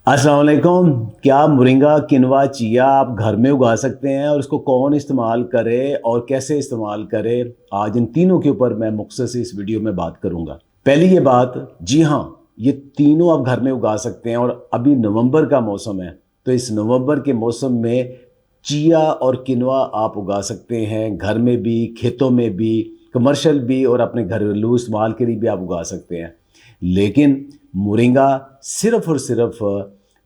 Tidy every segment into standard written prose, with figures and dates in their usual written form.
अस्सलाम वालेकुम। क्या मोरिंगा, किनवा, चिया आप घर में उगा सकते हैं और इसको कौन इस्तेमाल करे और कैसे इस्तेमाल करे, आज इन तीनों के ऊपर मैं मुख्तसर इस वीडियो में बात करूंगा। पहली ये बात, जी हाँ, ये तीनों आप घर में उगा सकते हैं और अभी नवंबर का मौसम है, तो इस नवंबर के मौसम में चिया और किनवा आप उगा सकते हैं, घर में भी, खेतों में भी, कमर्शियल भी और अपने घरेलू इस्तेमाल के लिए भी आप उगा सकते हैं। लेकिन मोरिंगा सिर्फ और सिर्फ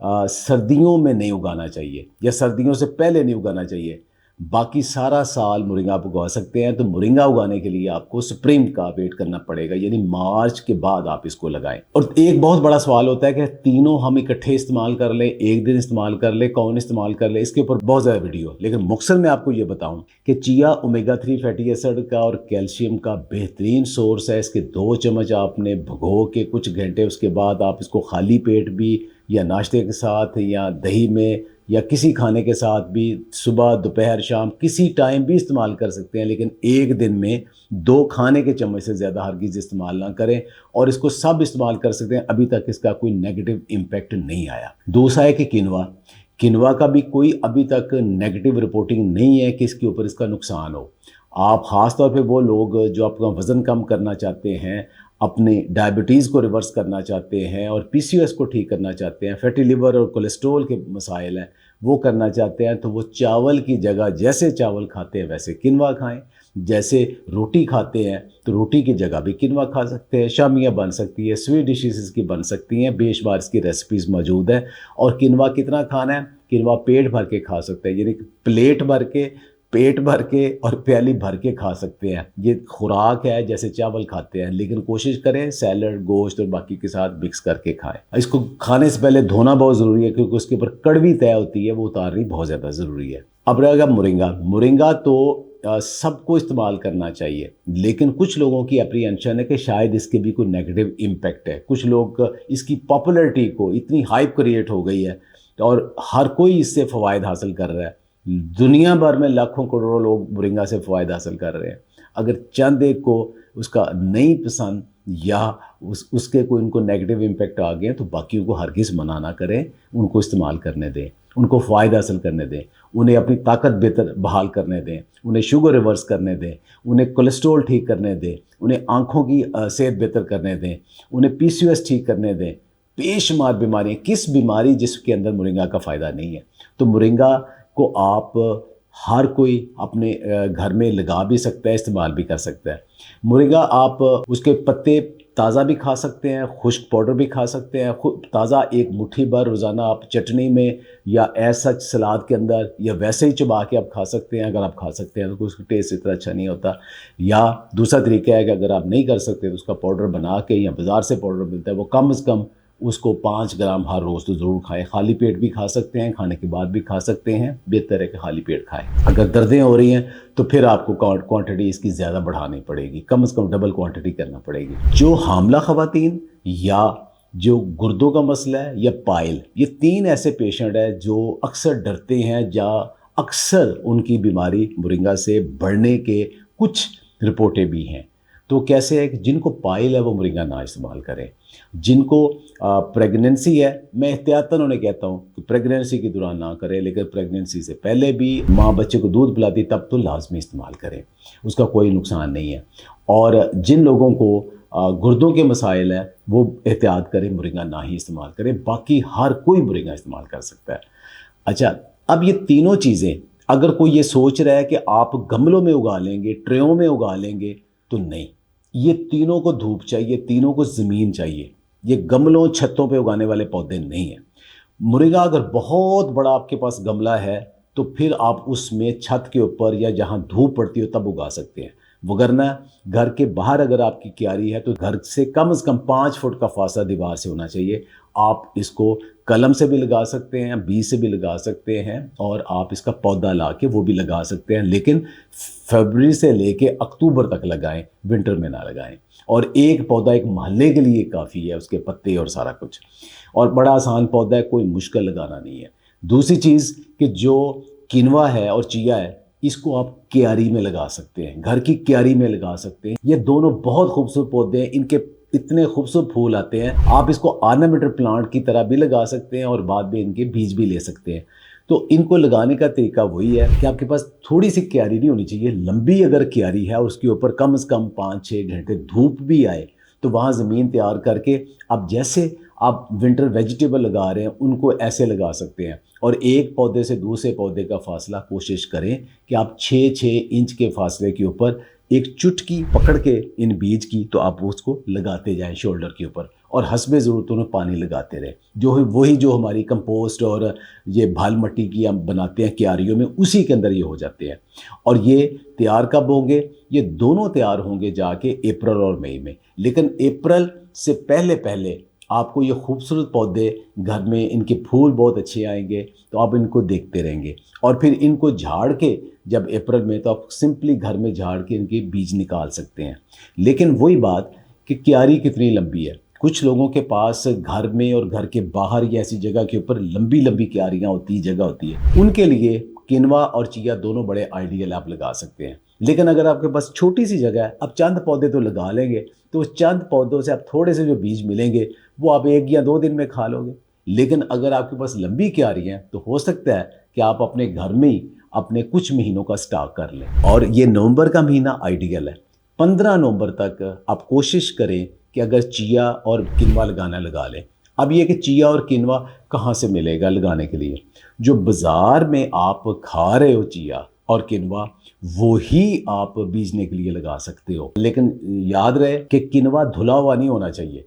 सर्दियों में नहीं उगाना चाहिए या सर्दियों से पहले नहीं उगाना चाहिए। बाकी सारा साल मोरिंगा आप उगा सकते हैं। तो मोरिंगा उगाने के लिए आपको स्प्रिंग का वेट करना पड़ेगा, यानी मार्च के बाद आप इसको लगाएं। और एक बहुत बड़ा सवाल होता है कि तीनों हम इकट्ठे इस्तेमाल कर लें, एक दिन इस्तेमाल कर ले, कौन इस्तेमाल कर ले, इसके ऊपर बहुत ज़्यादा वीडियो। लेकिन मुख्तसर मैं आपको ये बताऊं कि चिया ओमेगा 3 फैटी एसिड का और कैल्शियम का बेहतरीन सोर्स है। इसके 2 चम्मच आपने भिगो के कुछ घंटे, उसके बाद आप इसको खाली पेट भी या नाश्ते के साथ या दही में या किसी खाने के साथ भी, सुबह दोपहर शाम किसी टाइम भी इस्तेमाल कर सकते हैं। लेकिन एक दिन में 2 खाने के चम्मच से ज़्यादा हरगिज़ इस्तेमाल ना करें। और इसको सब इस्तेमाल कर सकते हैं, अभी तक इसका कोई नेगेटिव इम्पैक्ट नहीं आया। दूसरा है कि किनवा, किनवा का भी कोई अभी तक नेगेटिव रिपोर्टिंग नहीं है कि इसके ऊपर इसका नुकसान हो। आप ख़ास तौर पे वो लोग जो अपना वज़न कम करना चाहते हैं, अपने डायबिटीज़ को रिवर्स करना चाहते हैं और पीसीओएस को ठीक करना चाहते हैं, फैटी लिवर और कोलेस्ट्रॉल के मसाइल हैं वो करना चाहते हैं, तो वो चावल की जगह, जैसे चावल खाते हैं वैसे किनवा खाएं। जैसे रोटी खाते हैं तो रोटी की जगह भी किनवा खा सकते हैं। शामियाँ बन सकती है, स्वीट डिशेस की बन सकती हैं, बेशुमार इसकी रेसिपीज़ मौजूद है। और किनवा कितना खाना है? किनवा पेट भर के खा सकते हैं, यानी प्लेट भर के, पेट भर के और प्याली भर के खा सकते हैं। ये खुराक है जैसे चावल खाते हैं, लेकिन कोशिश करें सैलड, गोश्त और बाकी के साथ मिक्स करके खाएं। इसको खाने से पहले धोना बहुत ज़रूरी है, क्योंकि उसके ऊपर कड़वी तय होती है, वो उतारनी बहुत ज़्यादा ज़रूरी है। अब रहेगा मोरिंगा। मोरिंगा तो सबको इस्तेमाल करना चाहिए, लेकिन कुछ लोगों की अप्रीहेंशन है कि शायद इसके भी कोई नेगेटिव इम्पैक्ट है। कुछ लोग, इसकी पॉपुलैरिटी को इतनी हाइप क्रिएट हो गई है और हर कोई इससे फ़वाइद हासिल कर रहा है। दुनिया भर में लाखों करोड़ों लोग मोरिंगा से फ़वायदा हासिल कर रहे हैं। अगर चंद एक को उसका नहीं पसंद या उसके कोई उनको नेगेटिव इम्पैक्ट आ गए, तो बाकियों को हरगिज़ मना ना करें, उनको इस्तेमाल करने दें, उनको फ़ायदा हासिल करने दें, उन्हें अपनी ताकत बेहतर बहाल करने दें, उन्हें शुगर रिवर्स करने दें, उन्हें कोलेस्ट्रॉल ठीक करने दें, उन्हें आँखों की सेहत बेहतर करने दें, उन्हें पीसीओएस ठीक करने दें। बेशुमार बीमारियाँ, किस बीमारी जिसके अंदर मोरिंगा का फ़ायदा नहीं है। तो मोरिंगा को आप हर कोई अपने घर में लगा भी सकता है, इस्तेमाल भी कर सकता है। मोरिंगा आप उसके पत्ते ताज़ा भी खा सकते हैं, खुश्क पाउडर भी खा सकते हैं। ताज़ा एक मुट्ठी भर रोज़ाना आप चटनी में या ऐसा सलाद के अंदर या वैसे ही चबा के आप खा सकते हैं। अगर आप खा सकते हैं तो उसका टेस्ट इतना अच्छा नहीं होता। या दूसरा तरीका है कि अगर आप नहीं कर सकते तो उसका पाउडर बना के, या बाज़ार से पाउडर मिलता है, वो कम से कम उसको 5 ग्राम हर रोज़ तो ज़रूर खाएं। खाली पेट भी खा सकते हैं, खाने के बाद भी खा सकते हैं। बेहतर है कि खाली पेट खाएं। अगर दर्दें हो रही हैं तो फिर आपको क्वांटिटी इसकी ज़्यादा बढ़ानी पड़ेगी, कम से कम डबल क्वांटिटी करना पड़ेगी। जो हामला ख़वातीन या जो गुर्दों का मसला है या पाइल, ये 3 ऐसे पेशेंट हैं जो अक्सर डरते हैं या अक्सर उनकी बीमारी मोरिंगा से बढ़ने के कुछ रिपोर्टें भी हैं। तो कैसे है कि जिनको पाइल है वो मोरिंगा ना इस्तेमाल करें। जिनको प्रेगनेंसी है, मैं एहतियातन उन्हें कहता हूँ कि प्रेगनेंसी के दौरान ना करें, लेकिन प्रेगनेंसी से पहले भी माँ बच्चे को दूध पिलाती तब तो लाजमी इस्तेमाल करें, उसका कोई नुकसान नहीं है। और जिन लोगों को गुर्दों के मसाइल है वो एहतियात करें, मोरिंगा ना ही इस्तेमाल करें। बाकी हर कोई मोरिंगा इस्तेमाल कर सकता है। अच्छा, अब ये तीनों चीज़ें, अगर कोई ये सोच रहा है कि आप गमलों में उगा लेंगे, ट्रेयों में उगा लेंगे, तो नहीं। ये तीनों को धूप चाहिए, तीनों को ज़मीन चाहिए। ये गमलों, छतों पे उगाने वाले पौधे नहीं हैं। मोरिंगा अगर बहुत बड़ा आपके पास गमला है तो फिर आप उसमें छत के ऊपर या जहाँ धूप पड़ती हो तब उगा सकते हैं। वगरना घर के बाहर अगर आपकी क्यारी है तो घर से कम 5 फुट का फासला दीवार से होना चाहिए। आप इसको कलम से भी लगा सकते हैं, बीज से भी लगा सकते हैं, और आप इसका पौधा ला के वो भी लगा सकते हैं। लेकिन फरवरी से लेके अक्टूबर तक लगाएं, विंटर में ना लगाएं। और एक पौधा एक महल्ले के लिए काफ़ी है, उसके पत्ते और सारा कुछ। और बड़ा आसान पौधा है, कोई मुश्किल लगाना नहीं है। दूसरी चीज़ कि जो किनवा है और चिया है, इसको आप क्यारी में लगा सकते हैं, घर की क्यारी में लगा सकते हैं। ये दोनों बहुत खूबसूरत पौधे हैं। इनके इतने खूबसूरत फूल आते हैं। आप इसको ऑर्नामेंटल प्लांट की तरह भी लगा सकते हैं और बाद में इनके बीज भी ले सकते हैं। तो इनको लगाने का तरीका वही है कि आपके पास थोड़ी सी क्यारी नहीं होनी चाहिए, लंबी अगर क्यारी है और उसके ऊपर कम से कम 5-6 घंटे धूप भी आए तो वहाँ ज़मीन तैयार करके आप जैसे आप विंटर वेजिटेबल लगा रहे हैं उनको ऐसे लगा सकते हैं। और एक पौधे से दूसरे पौधे का फासला कोशिश करें कि आप 6-6 इंच के फासले के ऊपर एक चुटकी पकड़ के इन बीज की तो आप उसको लगाते जाएं शोल्डर के ऊपर, और हस्बे ज़रूरतों में पानी लगाते रहें। वही जो हमारी कंपोस्ट और ये भाल मिट्टी की हम बनाते हैं क्यारियों में, उसी के अंदर ये हो जाते हैं। और ये तैयार कब होंगे? ये दोनों तैयार होंगे जाके अप्रैल और मई में। लेकिन अप्रैल से पहले पहले आपको ये खूबसूरत पौधे घर में, इनके फूल बहुत अच्छे आएंगे तो आप इनको देखते रहेंगे। और फिर इनको झाड़ के जब अप्रैल में, तो आप सिंपली घर में झाड़ के इनके बीज निकाल सकते हैं। लेकिन वही बात कि क्यारी कितनी लंबी है। कुछ लोगों के पास घर में और घर के बाहर या ऐसी जगह के ऊपर लंबी लंबी क्यारियाँ होती है, जगह होती है, उनके लिए किनवा और चिया दोनों बड़े आइडियल आप लगा सकते हैं। लेकिन अगर आपके पास छोटी सी जगह है, आप चंद पौधे तो लगा लेंगे, तो उस चंद पौधों से आप थोड़े से जो बीज मिलेंगे वो आप 1 या 2 दिन में खा लोगे। लेकिन अगर आपके पास लंबी क्यारी है तो हो सकता है कि आप अपने घर में ही अपने कुछ महीनों का स्टॉक कर लें। और ये नवंबर का महीना आइडियल है। 15 नवंबर तक आप कोशिश करें कि अगर चिया और किनवा लगाना लगा लें। अब ये कि चिया और किनवा कहाँ से मिलेगा लगाने के लिए? जो बाज़ार में आप खा रहे हो चिया और किनवा, वो ही आप बीजने के लिए लगा सकते हो। लेकिन याद रहे कि किनवा धुला हुआ नहीं होना चाहिए।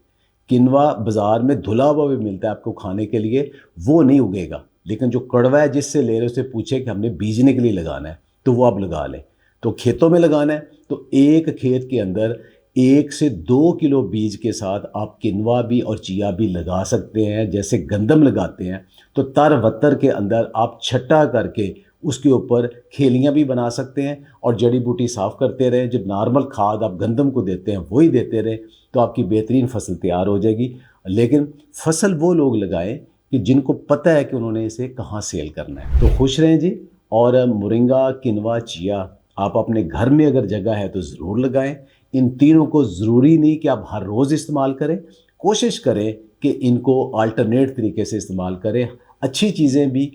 किनवा बाज़ार में धुला हुआ भी मिलता है आपको खाने के लिए, वो नहीं उगेगा। लेकिन जो कड़वा है, जिससे ले रहे उससे पूछे कि हमने बीजने के लिए लगाना है तो वो आप लगा लें। तो खेतों में लगाना है तो एक खेत के अंदर 1 से 2 किलो बीज के साथ आप किनवा भी और चिया भी लगा सकते हैं। जैसे गंदम लगाते हैं तो तर वत्तर के अंदर आप छट्टा करके उसके ऊपर खेलियाँ भी बना सकते हैं और जड़ी बूटी साफ़ करते रहें। जो नॉर्मल खाद आप गंदम को देते हैं वही देते रहें तो आपकी बेहतरीन फसल तैयार हो जाएगी। लेकिन फसल वो लोग लगाएं कि जिनको पता है कि उन्होंने इसे कहाँ सेल करना है। तो खुश रहें जी। और मोरिंगा, किनवा, चिया आप अपने घर में अगर जगह है तो ज़रूर लगाएं। इन तीनों को ज़रूरी नहीं कि आप हर रोज़ इस्तेमाल करें, कोशिश करें कि इनको अल्टरनेट तरीके से इस्तेमाल करें। अच्छी चीज़ें भी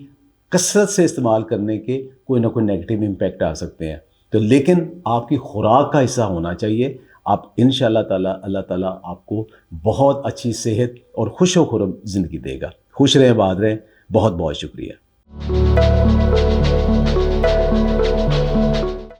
कसरत से इस्तेमाल करने के कोई ना कोई नेगेटिव इम्पैक्ट आ सकते हैं, तो लेकिन आपकी खुराक का हिस्सा होना चाहिए। आप इंशाअल्लाह ताला, अल्लाह ताला आपको बहुत अच्छी सेहत और खुश व खुर्रम ज़िंदगी देगा। खुश रहें, आबाद रहें। बहुत बहुत शुक्रिया।